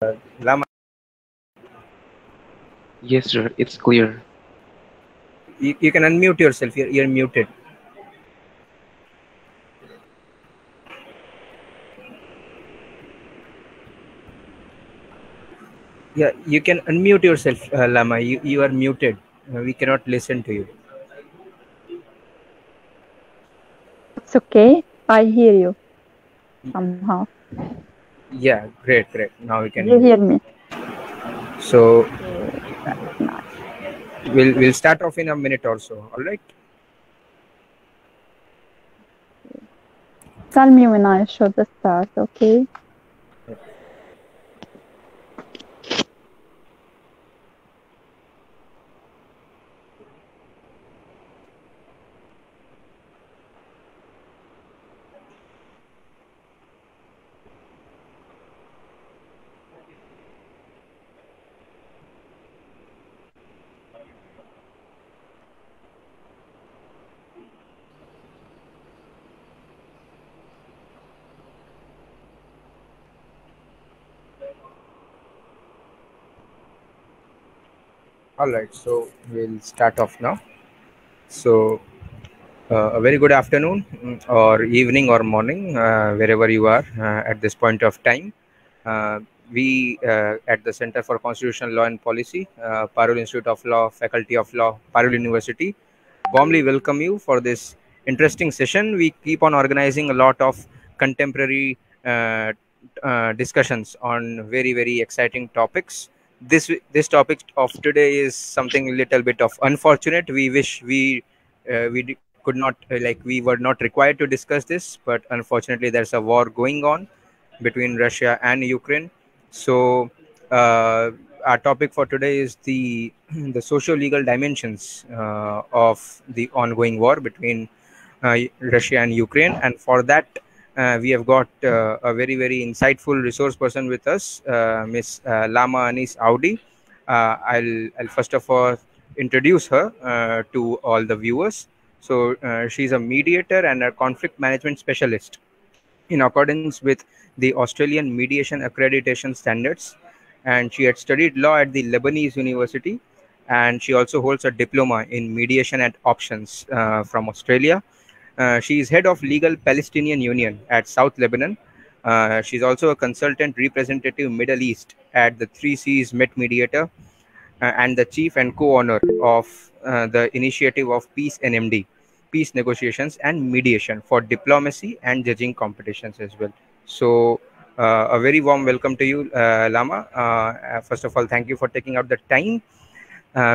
Lama, Yes, sir. It's clear. you can unmute yourself. You're muted. Yeah, you can unmute yourself, Lama. You are muted. We cannot listen to you. It's okay. I hear you somehow. Yeah, great. Now we can You hear hear you. me? So Okay, that's nice. we'll start off in a minute or so. All right. Tell me when I should start, okay? All right. So we'll start off now. So a very good afternoon, or evening, or morning, wherever you are at this point of time. Uh, we at the Center for Constitutional Law and Policy, Parul Institute of Law, Faculty of Law, Parul University, warmly welcome you for this interesting session. We keep on organizing a lot of contemporary discussions on very exciting topics. This topic of today is something a little bit of unfortunate. We wish could not we were not required to discuss this, but unfortunately there's a war going on between Russia and Ukraine. So our topic for today is the the socio-legal dimensions of the ongoing war between Russia and Ukraine. And for that, we have got a very insightful resource person with us, Miss Lama Anis Audi. I'll first of all introduce her to all the viewers. So she's a mediator and a conflict management specialist in accordance with the Australian mediation accreditation standards. And she had studied law at the Lebanese University. And she also holds a diploma in mediation and options from Australia. She is head of Legal Palestinian Union at South Lebanon. She's also a consultant representative Middle East at the Three Seas Met Mediator and the chief and co-owner of the initiative of Peace NMD, Peace Negotiations and Mediation for Diplomacy and Judging Competitions as well. So a very warm welcome to you, Lama. First of all, thank you for taking out the time.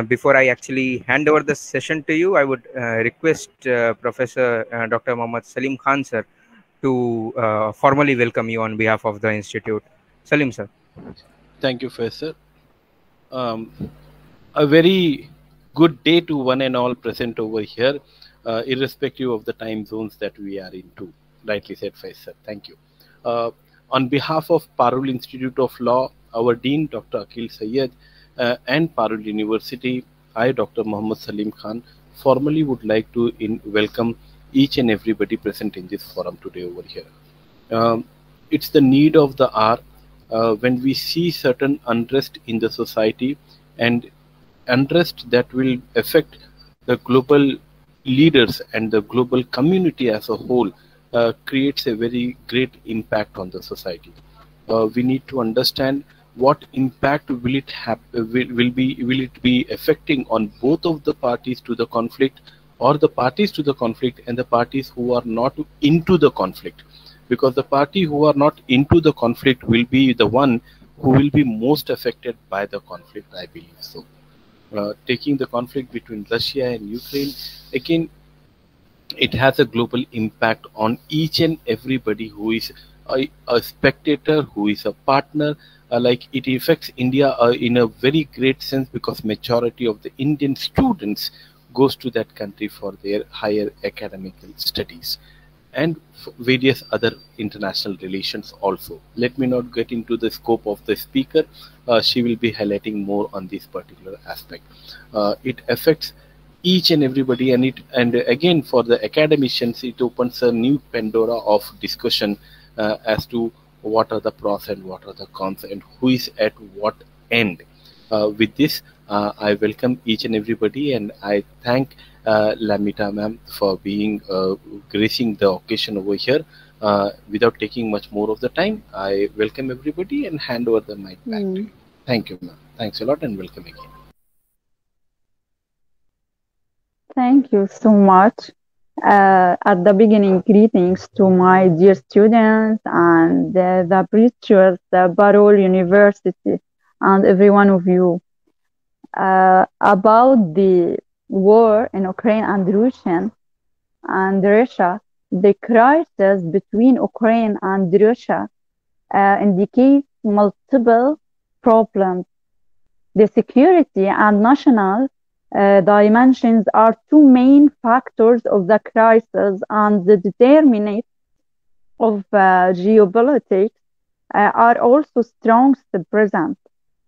Before I actually hand over the session to you, I would request Professor Dr. Mohammad Salim Khan, sir, to formally welcome you on behalf of the Institute. Salim, sir. Thank you, Professor. A very good day to one and all present over here, irrespective of the time zones that we are into. Rightly said, Faisal. Thank you. On behalf of Parul Institute of Law, our Dean, Dr. Akil Sayed, and Parul University, I, Dr. Mohammad Salim Khan, formally would like to welcome each and everybody present in this forum today over here. It's the need of the hour when we see certain unrest in the society, and unrest that will affect the global leaders and the global community as a whole, creates a very great impact on the society. We need to understand what impact will it have, will it be affecting on both of the parties to the conflict, or the parties to the conflict and the parties who are not into the conflict, because the party who are not into the conflict will be the one who will be most affected by the conflict, I believe so. Taking the conflict between Russia and Ukraine, again, it has a global impact on each and everybody who is a spectator, who is a partner. Like it affects India in a very great sense, because majority of the Indian students goes to that country for their higher academic studies and various other international relations also. Let me not get into the scope of the speaker. She will be highlighting more on this particular aspect. It affects each and everybody, and again, for the academicians, it opens a new Pandora of discussion as to what are the pros and what are the cons, and who is at what end. With this, I welcome each and everybody, and I thank Lamita ma'am for being gracing the occasion over here. Without taking much more of the time, I welcome everybody and hand over the mic back to you. Thank you, ma'am. Thanks a lot and welcome again. Thank you so much. At the beginning, greetings to my dear students and the preachers, the Barol University, and every one of you. About the war in Ukraine and Russia, the crisis between Ukraine and Russia indicates multiple problems. The security and national dimensions are two main factors of the crisis, and the determinants of geopolitics are also strongly present.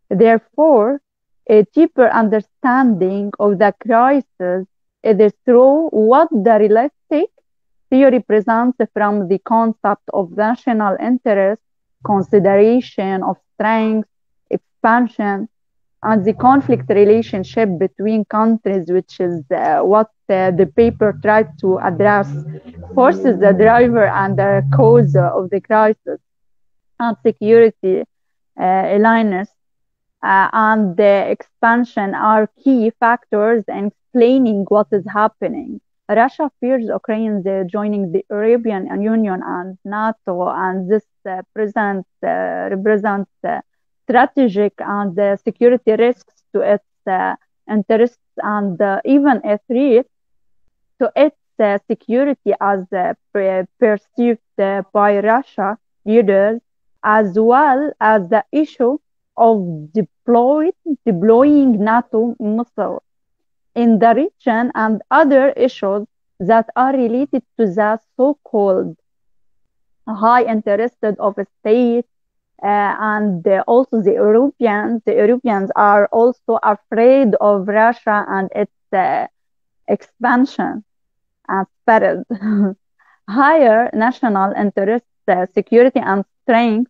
Therefore, a deeper understanding of the crisis is through what the realistic theory presents from the concept of national interest, consideration of strength, expansion, and the conflict relationship between countries, which is what the paper tried to address, forces the driver and the cause of the crisis, and security alliance and the expansion are key factors in explaining what is happening. Russia fears Ukraine joining the European Union and NATO, and this represents strategic and security risks to its interests, and even a threat to its security as perceived by Russia leaders, as well as the issue of deploying NATO missiles in the region and other issues that are related to the so-called high interest of states and also the Europeans. The Europeans are also afraid of Russia and its expansion and spread. Higher national interest, security, and strength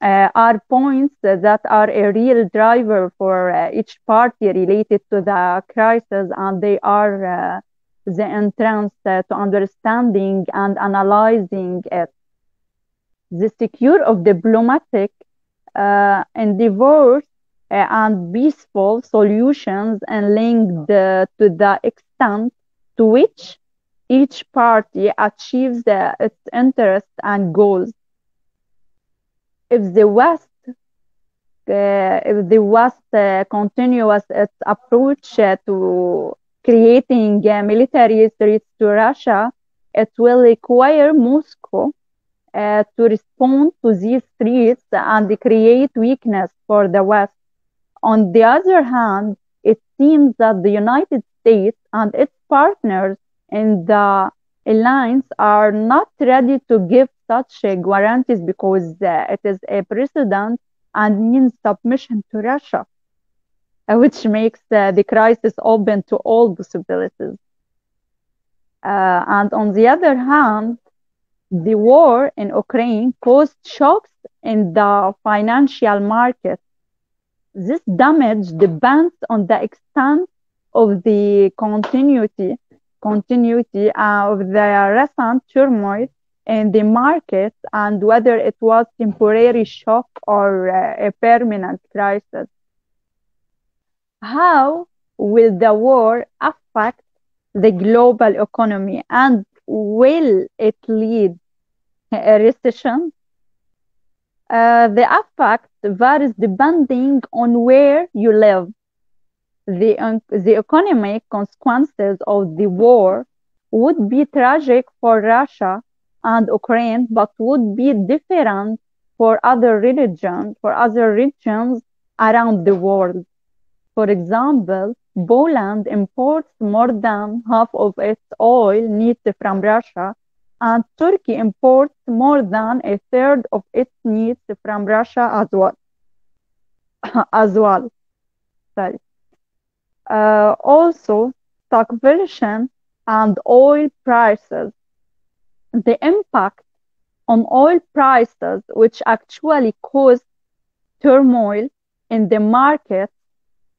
are points that are a real driver for each party related to the crisis, and they are the entrance to understanding and analyzing it. The secure of diplomatic endeavors and peaceful solutions and linked to the extent to which each party achieves its interests and goals. If the West continues its approach to creating military threats to Russia, it will require Moscow to respond to these threats and create weakness for the West. On the other hand, it seems that the United States and its partners in the alliance are not ready to give such guarantees because it is a precedent and means submission to Russia, which makes the crisis open to all possibilities. And on the other hand, the war in Ukraine caused shocks in the financial market. This damage depends on the extent of the continuity of the recent turmoil in the market and whether it was temporary shock or a permanent crisis. How will the war affect the global economy, and will it lead a recession? The effect varies depending on where you live. The economic consequences of the war would be tragic for Russia and Ukraine, but would be different for other regions around the world. For example, Poland imports more than half of its oil needs from Russia, and Turkey imports more than a third of its needs from Russia as well. as well. Sorry. Also, stagflation and oil prices. The impact on oil prices, which actually caused turmoil in the market.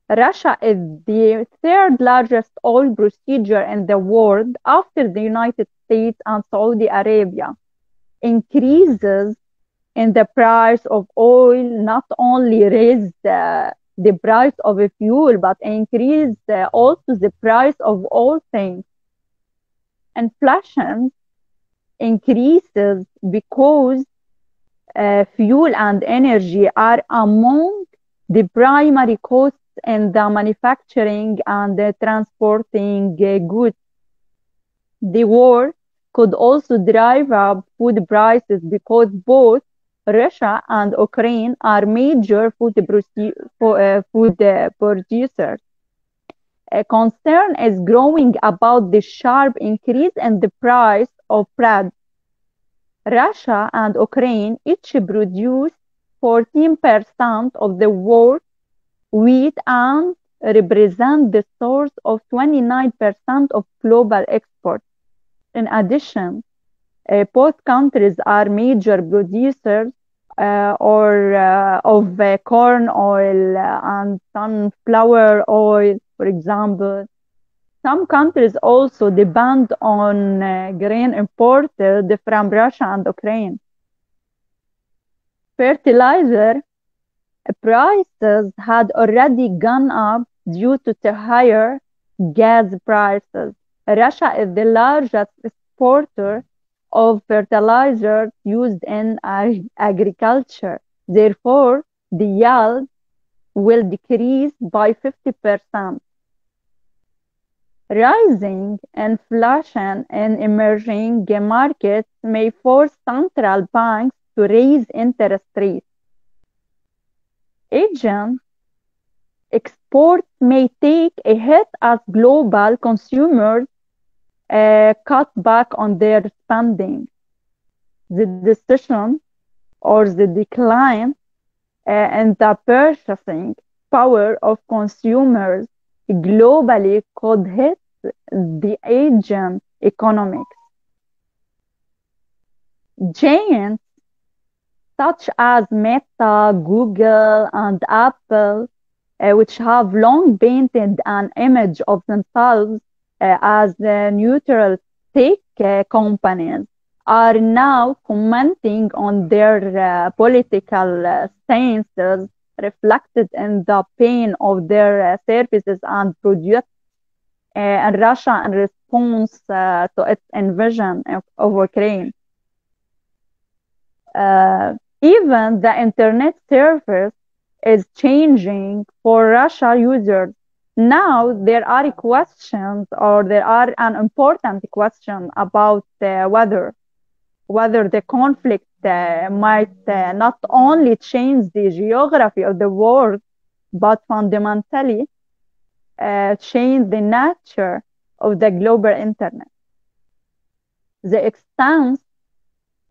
Russia is the third largest oil producer in the world after the United States and Saudi Arabia. Increases in the price of oil not only raised the price of a fuel, but increased also the price of all things. Inflation increases because fuel and energy are among the primary costs in the manufacturing and the transporting goods. The war could also drive up food prices because both Russia and Ukraine are major food producers. A concern is growing about the sharp increase in the price of bread. Russia and Ukraine each produce 14% of the world's wheat and represent the source of 29% of global exports. In addition, both countries are major producers of corn oil and sunflower oil, for example. Some countries also depend on grain imported from Russia and Ukraine. Fertilizer prices had already gone up due to the higher gas prices. Russia is the largest exporter of fertilizers used in agriculture. Therefore, the yield will decrease by 50%. Rising inflation in emerging markets may force central banks to raise interest rates. Asian exports may take a hit as global consumers cut back on their spending. The decision or the decline in the purchasing power of consumers globally could hit the Asian economics. Giants such as Meta, Google, and Apple, which have long painted an image of themselves as neutral tech companies, are now commenting on their political stances reflected in the pain of their services and products in Russia in response to its invasion of Ukraine. Even the internet service is changing for Russia users. Now there are questions, or there are an important question about whether the conflict might not only change the geography of the world, but fundamentally change the nature of the global internet. The extent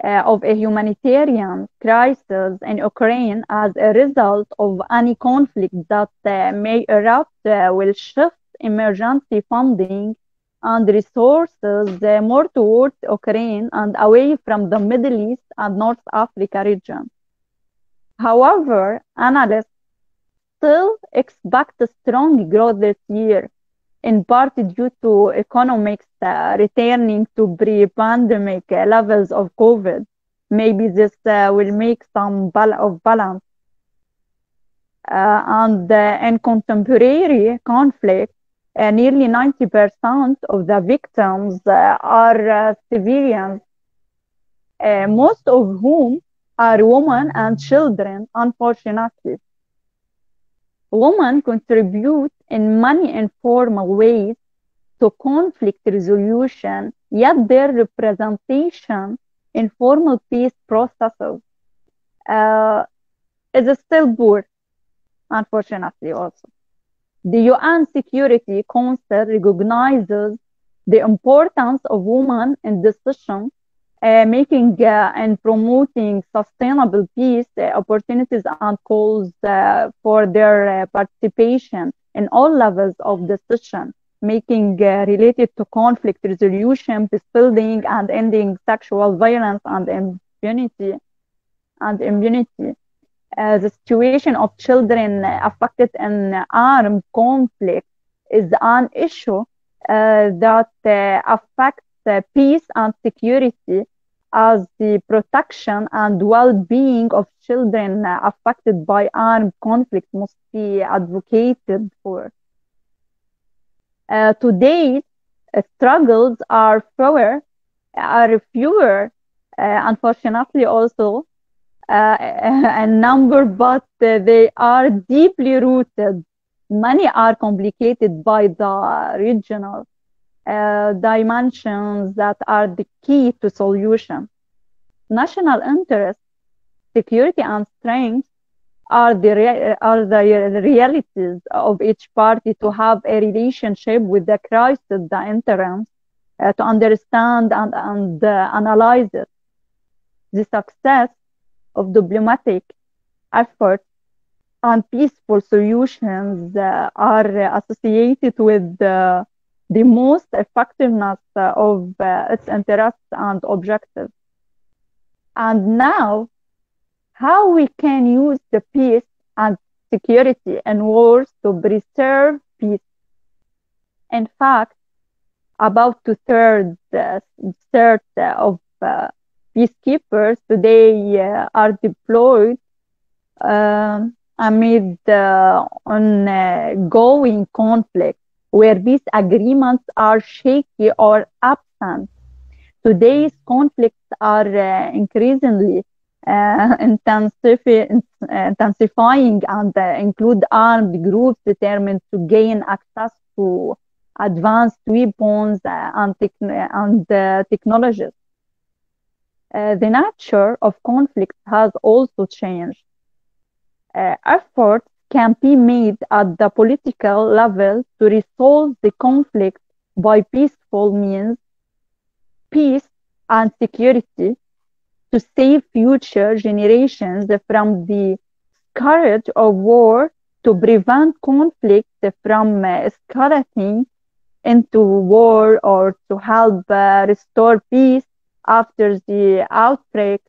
of a humanitarian crisis in Ukraine as a result of any conflict that may erupt will shift emergency funding and resources more towards Ukraine and away from the Middle East and North Africa region. However, analysts still expect a strong growth this year, in part due to economics returning to pre-pandemic levels of COVID. Maybe this will make some balance. And in contemporary conflict, nearly 90% of the victims are civilians, most of whom are women and children, unfortunately. Women contribute in many informal ways to conflict resolution, yet their representation in formal peace processes is still poor, unfortunately also. The UN Security Council recognizes the importance of women in decision making and promoting sustainable peace opportunities and calls for their participation in all levels of decision making related to conflict resolution, peace building, and ending sexual violence and impunity and immunity. The situation of children affected in armed conflict is an issue that affects peace and security, as the protection and well-being of children affected by armed conflict must be advocated for. Today, struggles are fewer, unfortunately also, in number, but they are deeply rooted. Many are complicated by the regional dimensions that are the key to solution. National interest, security, and strength are the realities of each party to have a relationship with the crisis, the interim, to understand and analyze it. The success of diplomatic efforts and peaceful solutions are associated with the most effectiveness of its interests and objectives. And now, how we can use the peace and security in wars to preserve peace. In fact, about two-thirds of peacekeepers today are deployed amid ongoing conflict where peace agreements are shaky or absent. Today's conflicts are increasingly intensifying and include armed groups determined to gain access to advanced weapons and technologies. The nature of conflict has also changed. Efforts can be made at the political level to resolve the conflict by peaceful means, peace and security, to save future generations from the scourge of war, to prevent conflict from escalating into war, or to help restore peace after the outbreak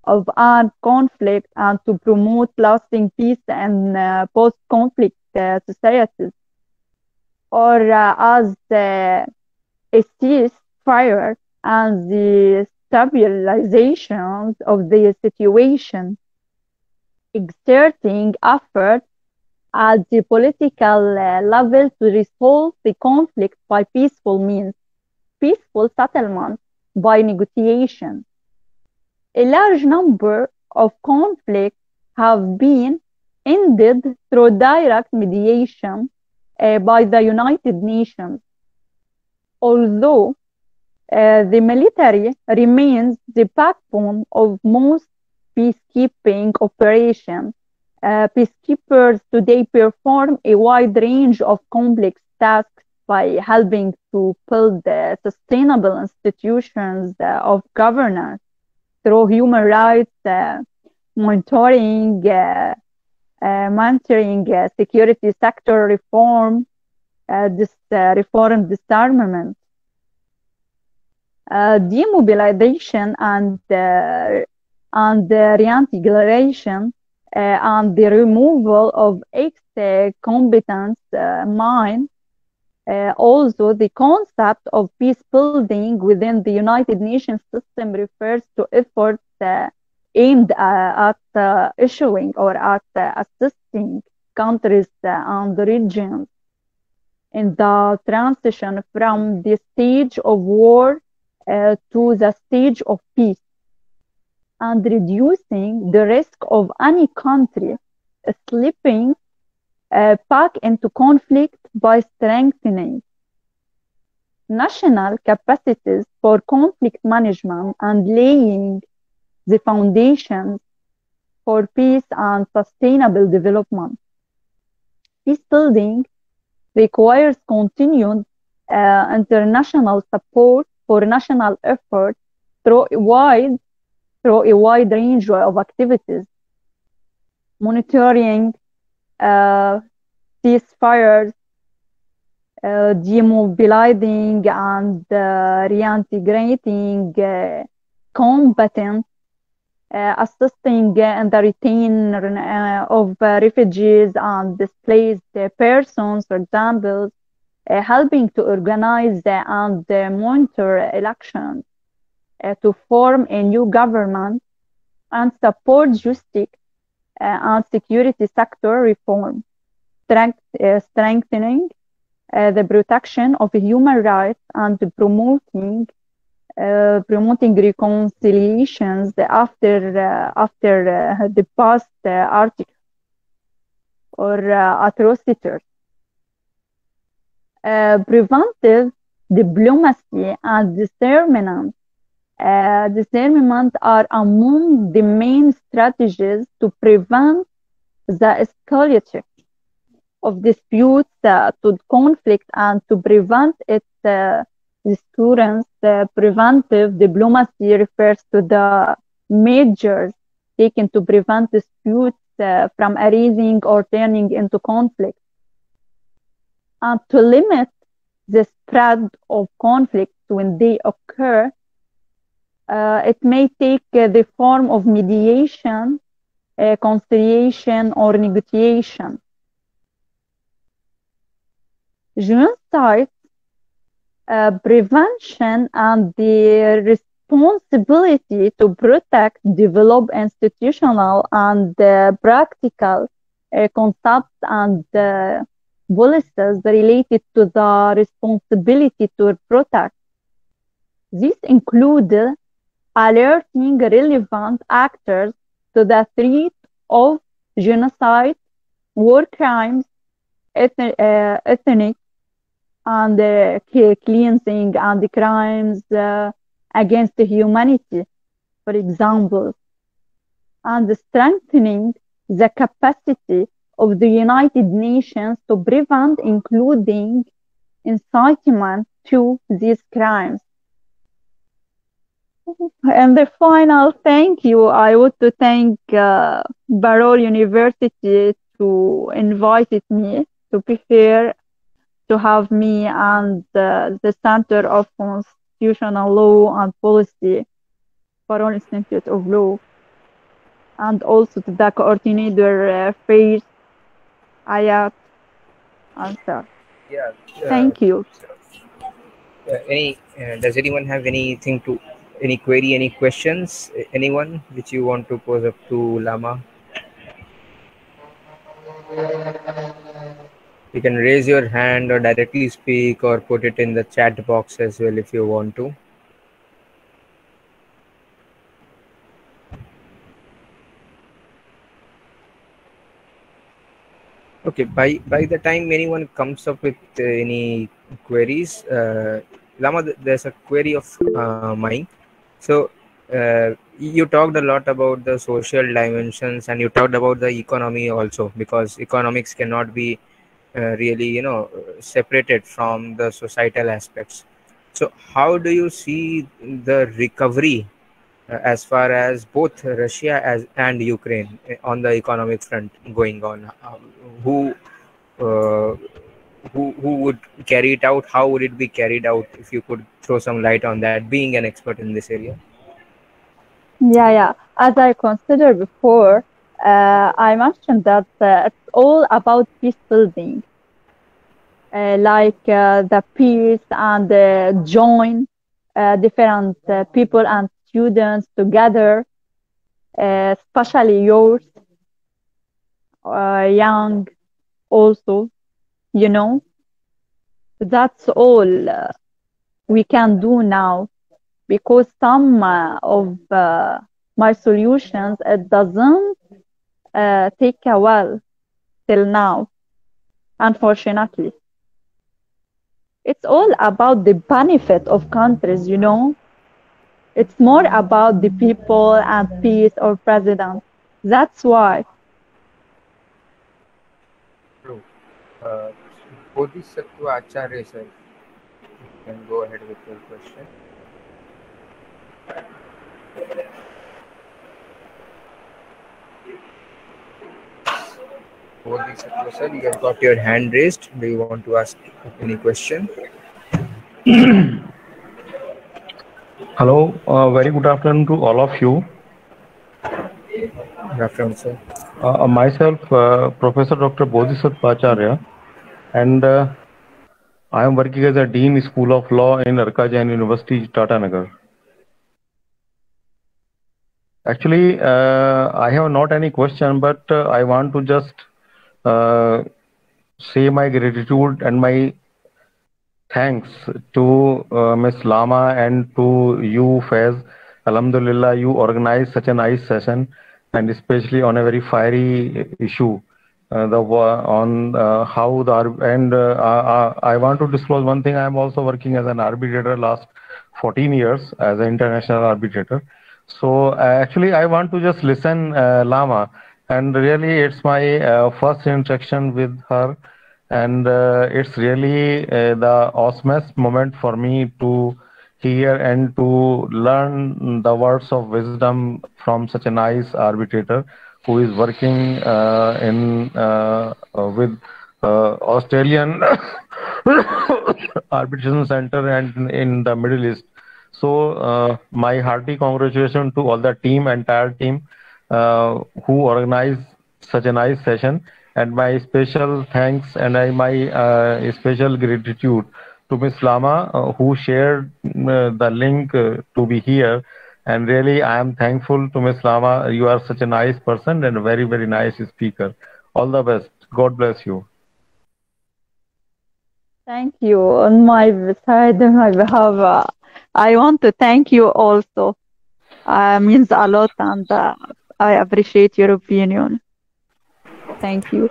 of armed conflict, and to promote lasting peace in post-conflict societies, or as a ceasefire and the stabilization of the situation. Exerting effort at the political level to resolve the conflict by peaceful means, peaceful settlement by negotiation. A large number of conflicts have been ended through direct mediation by the United Nations. Although the military remains the backbone of most peacekeeping operations, peacekeepers today perform a wide range of complex tasks by helping to build sustainable institutions of governance through human rights monitoring, security sector reform, disarmament, demobilization and reintegration, and the removal of ex-combatants mine. Also, the concept of peace building within the United Nations system refers to efforts aimed at issuing or at assisting countries and regions in the transition from the stage of war to the stage of peace, and reducing the risk of any country slipping back into conflict by strengthening national capacities for conflict management and laying the foundations for peace and sustainable development. Peace building requires continued international support for national efforts through a wide range of activities, monitoring ceasefires, demobilizing and reintegrating combatants, assisting in the return of refugees and displaced persons, for example, helping to organize and monitor elections, to form a new government, and support justice and security sector reform, strengthening the protection of human rights and promoting reconciliations after the past article or atrocities. Preventive diplomacy and discernment are among the main strategies to prevent the escalation of disputes to conflict and to prevent its recurrence. Preventive diplomacy refers to the measures taken to prevent disputes from arising or turning into conflict, and to limit the spread of conflicts when they occur. It may take the form of mediation, conciliation, or negotiation. Genocide prevention and the responsibility to protect, develop institutional and practical concepts and policies related to the responsibility to protect. These include alerting relevant actors to the threat of genocide, war crimes, ethnic and cleansing and crimes against humanity, for example, and strengthening the capacity of the United Nations to prevent, including incitement to these crimes. And the final thank you, I want to thank Barol University to invite me to be here, to have me, and the Center of Constitutional Law and Policy, Barol Institute of Law, and also to the coordinator, Faith, Ayat, and Sir. Yeah. Thank you. Does anyone have anything to, any query, any questions? Anyone which you want to pose up to Lama? You can raise your hand or directly speak or put it in the chat box as well if you want to. Okay, by the time anyone comes up with any queries, Lama, there's a query of mine. So you talked a lot about the social dimensions, and you talked about the economy also, because economics cannot be really, separated from the societal aspects. So how do you see the recovery as far as both Russia and Ukraine on the economic front going on? Who uh, who would carry it out? How would it be carried out? If you could throw some light on that, being an expert in this area. Yeah. As I considered before, I mentioned that it's all about peace building, like the peace and join different people and students together, especially youth, young also, That's all we can do now, because some of my solutions, it doesn't take a while till now, unfortunately. It's all about the benefit of countries, It's more about the people and peace or president. That's why. True. Bodhisattva Acharya sir, you can go ahead with your question. Bodhisattva sir, you have got your hand raised. Do you want to ask any question? Hello, very good afternoon to all of you. Good afternoon, sir. Myself, Professor Dr. Bodhisattva Acharya, and I am working as a Dean School of Law in Arkajan University, Tata Nagar. Actually, I have not any question, but I want to just uh, say my gratitude and my thanks to Ms. Lama and to you, Faiz. Alhamdulillah, you organized such a nice session, and especially on a very fiery issue, on how the I want to disclose one thing. I am also working as an arbitrator last 14 years as an international arbitrator. So actually, I want to just listen Lama, and really, it's my first interaction with her, and it's really the awesomest moment for me to hear and to learn the words of wisdom from such a nice arbitrator who is working in with Australian arbitration center and in the Middle East. So my hearty congratulations to all the team, entire team who organized such a nice session, and my special thanks and my special gratitude to Ms. Lama who shared the link to be here. And really, I am thankful to Ms. Lama. You are such a nice person and a very, very nice speaker. All the best. God bless you. Thank you. On my side, on my behalf, I want to thank you also. Means a lot, and I appreciate your opinion. Thank you.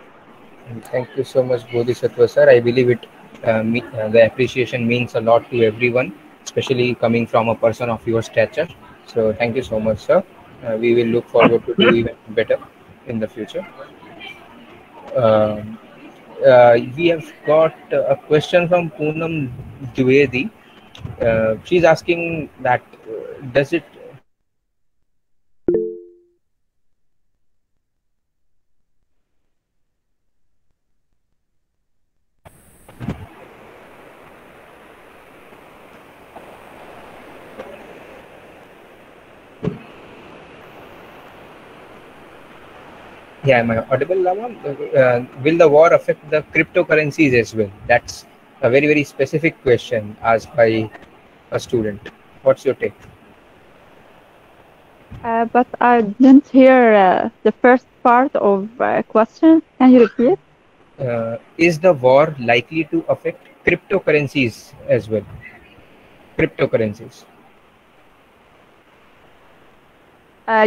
Thank you so much, Bodhisattva sir. I believe the appreciation means a lot to everyone, especially coming from a person of your stature. So thank you so much, sir. We will look forward to do even better in the future. Um we have got a question from Poonam Dwivedi. She's asking that does it Yeah, am I audible, Lama? Will the war affect the cryptocurrencies as well? That's a very, very specific question asked by a student. What's your take? But I didn't hear the first part of question. Can you repeat? Is the war likely to affect cryptocurrencies as well? Cryptocurrencies.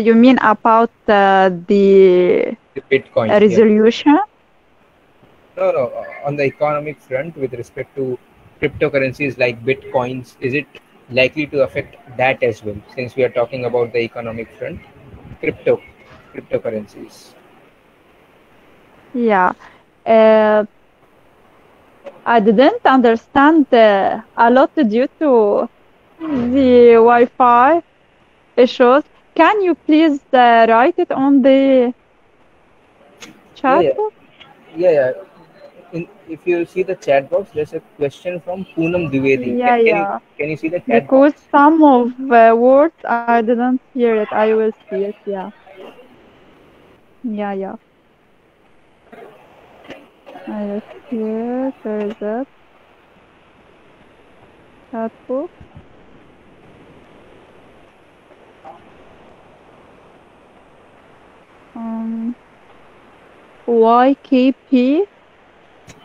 You mean about the Bitcoin. resolution? No, no. On the economic front, with respect to cryptocurrencies like Bitcoins, is it likely to affect that as well? Since we are talking about the economic front, cryptocurrencies. Yeah. I didn't understand a lot due to the Wi-Fi issues. Can you please write it on the Yeah, chat yeah, box? yeah. If you see the chat box, there's a question from Poonam Dwivedi. Yeah, yeah. Can you see the chat Because box? some of words I didn't hear it. I will see it. Yeah. Yeah, yeah. Let's see it. Where is it? Chat box. YKP.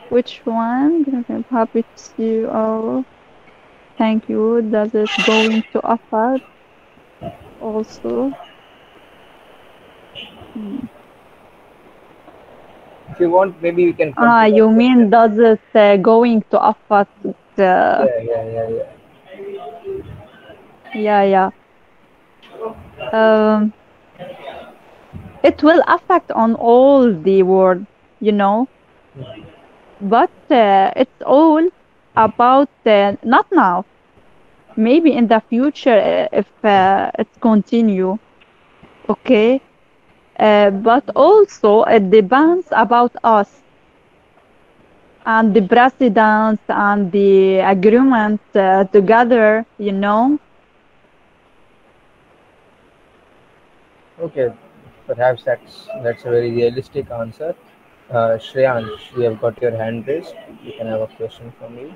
Which one? I'm happy to see you all. Thank you. Does it going to affect also? If you want, maybe we can come to that You mean question. does it going to affect Yeah. yeah, yeah. Um, it will affect on all the world, you know, but it's all about not now. Maybe in the future if it's continue, okay. But also it depends about us and the presidents and the agreement together, you know. Okay. Perhaps that's a very realistic answer. Shreyansh, you have got your hand raised. You can have a question from you.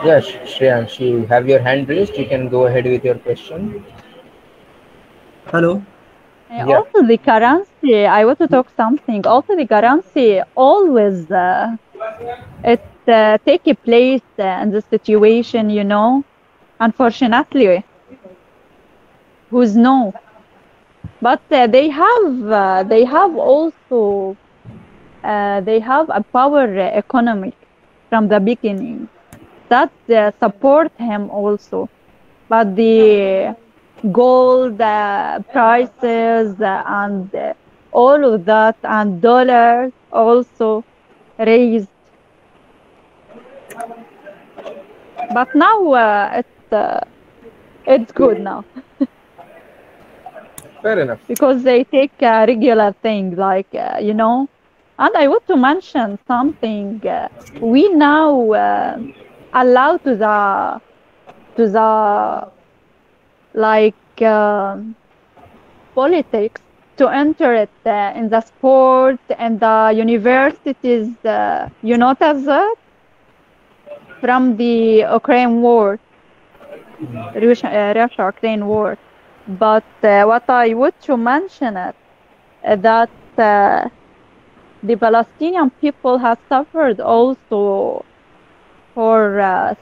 Yes, Shreyansh, you have your hand raised. You can go ahead with your question. Hello. Yeah, Also, the currency, I want to talk something. Also, the currency always it take a place in the situation, unfortunately, who's no. But they have also they have a power economic from the beginning that support him also. But the gold prices and all of that and dollars also raised. But now it's good now fair enough. because they take a regular thing like And I want to mention something. We now allow to the like politics to enter it in the sport and the universities. You notice that from the Ukraine war, Russia-Ukraine war. But what I want to mention it that the Palestinian people have suffered also for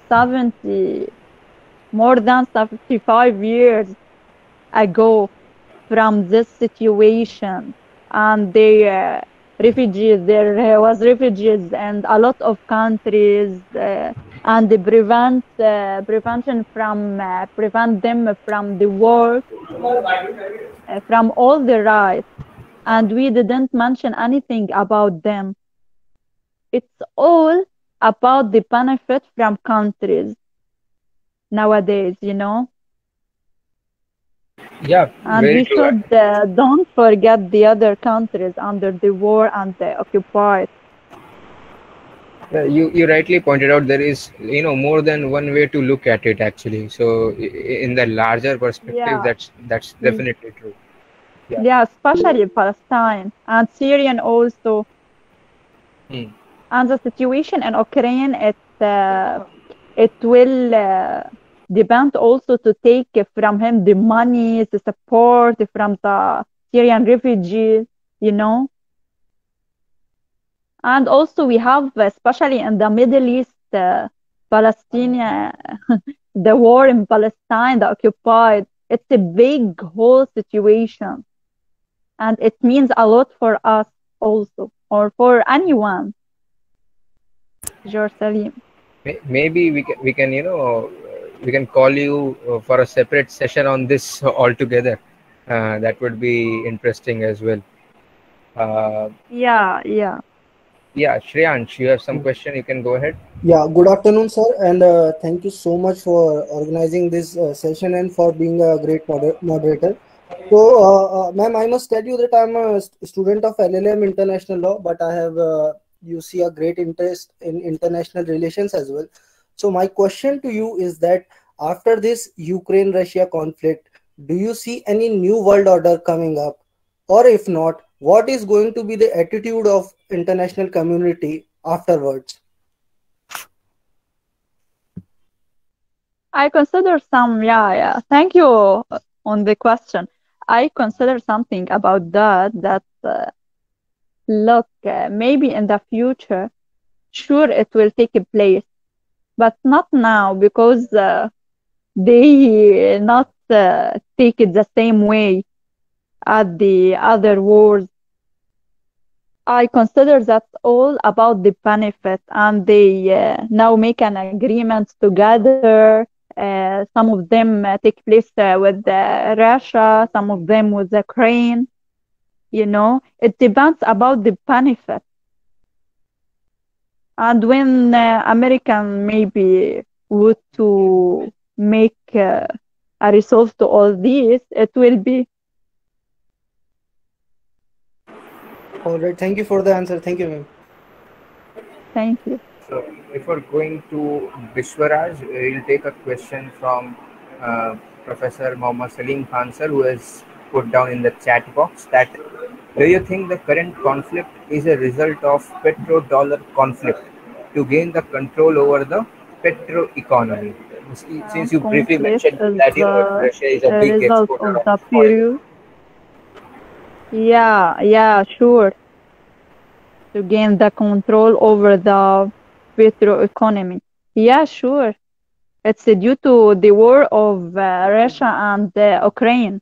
more than 75 years ago from this situation, and there was refugees and a lot of countries, and the prevention from prevent them from the war, from all the rights, and we didn't mention anything about them. It's all about the benefit from countries nowadays, Yeah, and very we true. should don't forget the other countries under the war and occupied. You rightly pointed out there is more than one way to look at it actually. So in the larger perspective, Yeah, that's mm, definitely true. Yeah. yeah, especially Palestine and Syrian also, Hmm. and the situation in Ukraine. It will depend also to take from him the money, the support from the Syrian refugees, you know. And also we have, especially in the Middle East, Palestine, the war in Palestine, the occupied. It's a big whole situation, and it means a lot for us also, or for anyone. Jerusalem. Maybe we can we can call you for a separate session on this altogether. That would be interesting as well. Uh, Yeah, yeah. yeah, Shreyansh, you have some question. You can go ahead. Yeah, good afternoon, sir, and thank you so much for organizing this session and for being a great moderator. So, ma'am, I must tell you that I'm a student of LLM International Law, but I have, you see, a great interest in international relations as well. So, my question to you is that after this Ukraine-Russia conflict, do you see any new world order coming up? Or if not, what is going to be the attitude of international community afterwards? I consider some, yeah, yeah. Thank you on the question. I consider something about that look, maybe in the future, sure it will take a place, but not now because they not take it the same way as the other wars. I consider that's all about the benefit, and they now make an agreement together. Some of them take place with Russia, some of them with Ukraine. It depends about the benefit. And when American maybe would to make a resolve to all this, it will be. All right. Thank you for the answer. Thank you, ma'am. Thank you. So before going to Vishwaraj, we'll take a question from Professor Mohammad Salim Khan sir, who has put down in the chat box that do you think the current conflict is a result of petrodollar conflict to gain the control over the petro economy? Since you briefly Conflict mentioned is that Russia is a a big result exporter of of the oil. period. Yeah, sure. To gain the control over the petro economy. Yeah, sure. It's due to the war of Russia and Ukraine.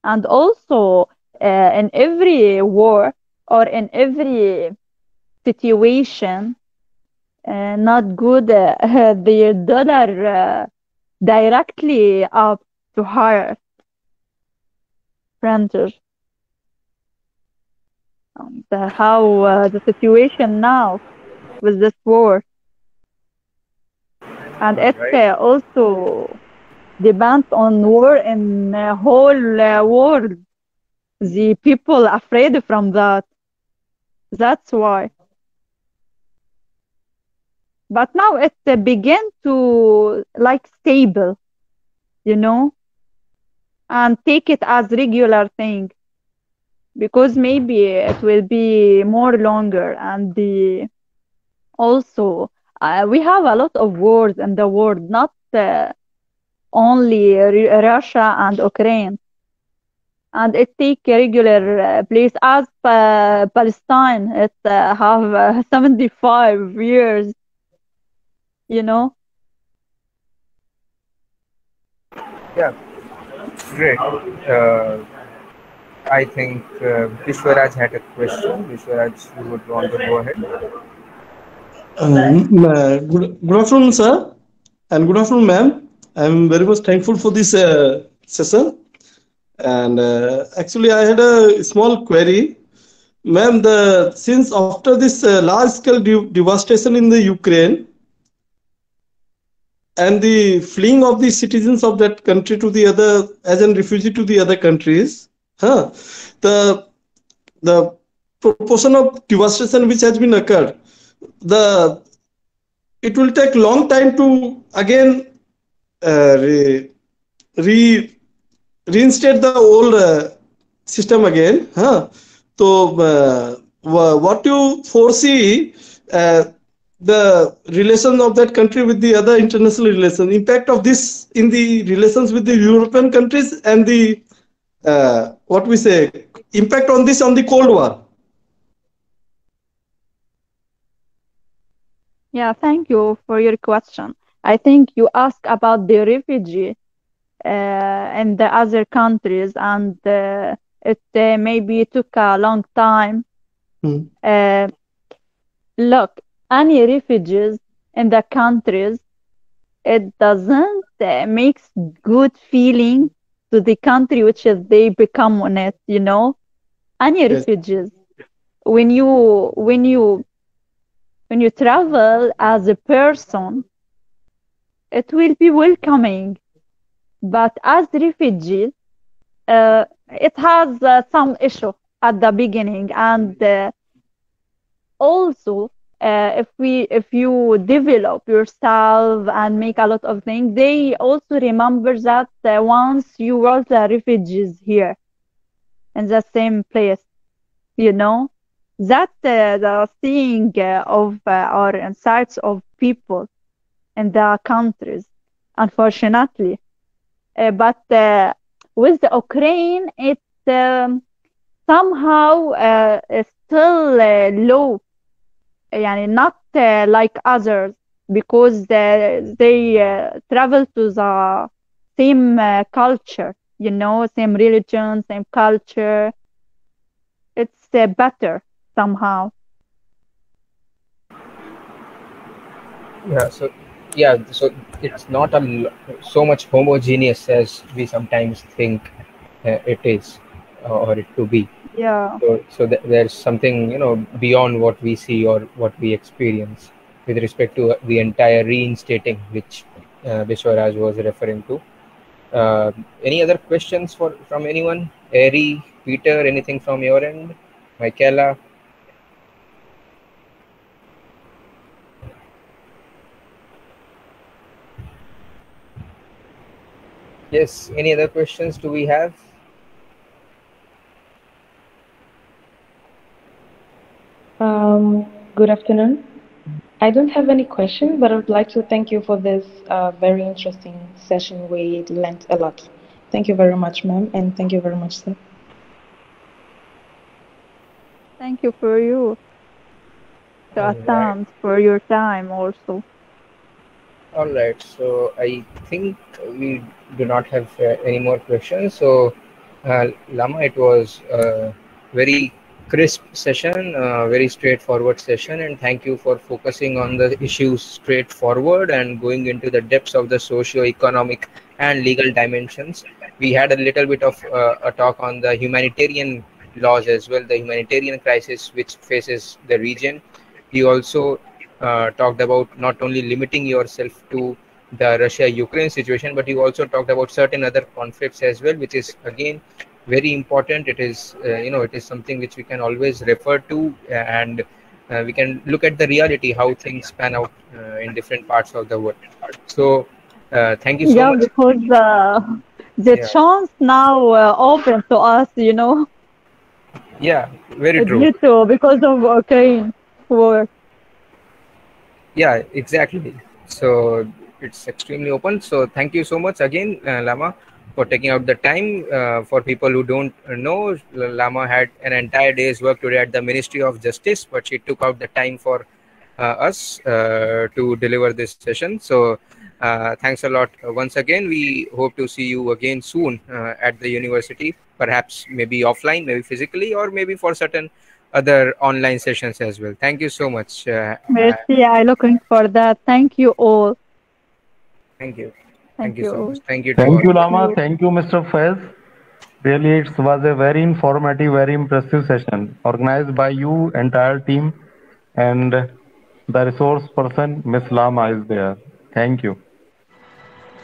And also, in every war or in every situation, not good, the dollar directly up to higher renters. How the situation now with this war, and All it right. also depends on war in whole world. The people afraid from that. That's why. But now it begin to like stable, you know, and take it as regular thing because maybe it will be more longer and the also we have a lot of wars in the world, not only Russia and Ukraine, and it take a regular place as Palestine. It have 75 years, you know. Yeah, great. I think Vishwaraj had a question. Vishwaraj, you would want to go ahead. Good afternoon, sir, and good afternoon, ma'am. I'm very much thankful for this session. And actually, I had a small query, ma'am. The since after this large-scale devastation in the Ukraine and the fleeing of the citizens of that country to the other as a refugee to the other countries, huh? The the proportion of devastation which has been occurred, the it will take long time to again re, re reinstate the old system again, huh? So what you foresee the relation of that country with the other international relations, impact of this in the relations with the European countries, and the what we say impact on this on the Cold War. Yeah, thank you for your question. I think you asked about the refugee in the other countries, and it maybe took a long time. Hmm. Look, any refugees in the countries, it doesn't makes good feeling to the country which is they become on it, you know. Any Yes. refugees, when you when you when you travel as a person, it will be welcoming. But as refugees, it has some issue at the beginning, and also if you develop yourself and make a lot of things, they also remember that once you were the refugees here in the same place, you know, that the seeing of or insights of people in the countries, unfortunately. But with the Ukraine, it somehow is still low, يعني not like others, because they travel to the same culture, you know, same religion, same culture. It's better somehow. Yeah, so it's not so much homogeneous as we sometimes think it is or it to be. Yeah. So there's something beyond what we see or what we experience with respect to the entire reinstating, which Vishwaraj was referring to. Any other questions from anyone? Eri, Peter, anything from your end? Michaela? Yes. Any other questions do we have? Good afternoon. I don't have any question, but I would like to thank you for this very interesting session. We learned a lot. Thank you very much, ma'am, and thank you very much, sir. Thank you for you to All right. attend for your time also. All right. So I think we do not have any more questions. So, Lama, it was a very crisp session, very straightforward session, and thank you for focusing on the issues straightforward and going into the depths of the socio-economic and legal dimensions. We had a little bit of a talk on the humanitarian laws as well, the humanitarian crisis which faces the region. He also talked about not only limiting yourself to the Russia-Ukraine situation, but you also talked about certain other conflicts as well, which is again very important. It is it is something which we can always refer to, and we can look at the reality how things pan out in different parts of the world. So thank you so Yeah, much. because the Yeah, chance now open to us, yeah, very true. due to because of Ukraine war. Yeah, exactly. So it's extremely open. So thank you so much again, Lama, for taking out the time. For people who don't know, Lama had an entire day's work today at the Ministry of Justice, but she took out the time for us to deliver this session. So thanks a lot once again. We hope to see you again soon at the university, perhaps maybe offline, maybe physically, or maybe for certain other online sessions as well. Thank you so much. Merci, I looking for that. Thank you all. Thank you. Thank Thank you you so much. all. Thank you to Thank all. you, Thank Lama. you. Thank you, Mr. Faiz. Really, it was a very informative, very impressive session organized by you, entire team, and the resource person, Miss Lama, is there. Thank you.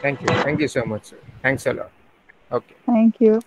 Thank you. Thank you so much, sir. Thanks a lot. Okay. Thank you.